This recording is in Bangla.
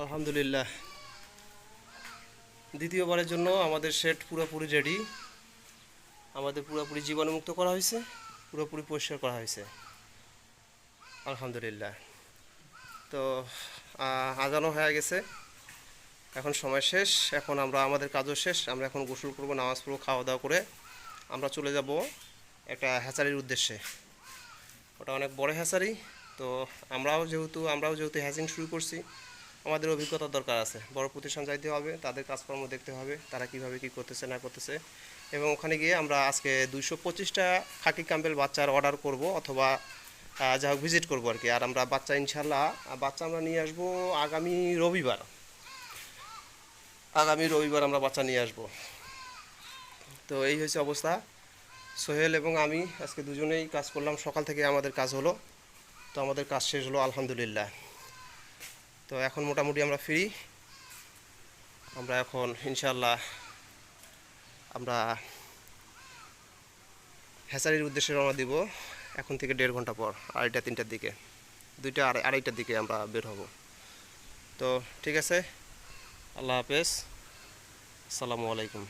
আলহামদুলিল্লাহ, দ্বিতীয়বারের জন্য আমাদের শেড পুরোপুরি রেডি। আমাদের পুরোপুরি জীবাণুমুক্ত করা হয়েছে, পুরোপুরি পরিষ্কার করা হয়েছে আলহামদুলিল্লাহ। তো আজানও হয়ে গেছে, এখন সময় শেষ, এখন আমরা আমাদের কাজও শেষ। আমরা এখন গোসল করব, নামাজ পড়ব, খাওয়া দাওয়া করে আমরা চলে যাব একটা হ্যাচারির উদ্দেশ্যে। ওটা অনেক বড় হ্যাচারি। তো আমরাও যেহেতু হ্যাচিং শুরু করছি, আমাদের অভিজ্ঞতার দরকার আছে। বড় প্রতিষ্ঠান যাইতে হবে, তাদের কাজকর্ম দেখতে হবে, তারা কিভাবে কি করতেছে না করতেছে। এবং ওখানে গিয়ে আমরা আজকে 225টা খাকি ক্যাম্পেল বাচ্চার অর্ডার করব, অথবা যা হোক ভিজিট করবো আর কি। আর আমরা বাচ্চা ইনশাল্লাহ বাচ্চা আমরা নিয়ে আসবো আগামী রবিবার আমরা বাচ্চা নিয়ে আসবো। তো এই হয়েছে অবস্থা। সোহেল এবং আমি আজকে দুজনেই কাজ করলাম, সকাল থেকে আমাদের কাজ হলো। তো আমাদের কাজ শেষ হলো আলহামদুলিল্লাহ। তো এখন মোটামুটি আমরা ফ্রি। আমরা এখন ইনশাল্লাহ আমরা হ্যাচারির উদ্দেশ্যে রওনা দিব। এখন থেকে 1.5 ঘন্টা পর, 2:30-3টার দিকে, 2:30-2:30টার দিকে আমরা বের হব। তো ঠিক আছে, আল্লাহ হাফেজ, আসসালামু আলাইকুম।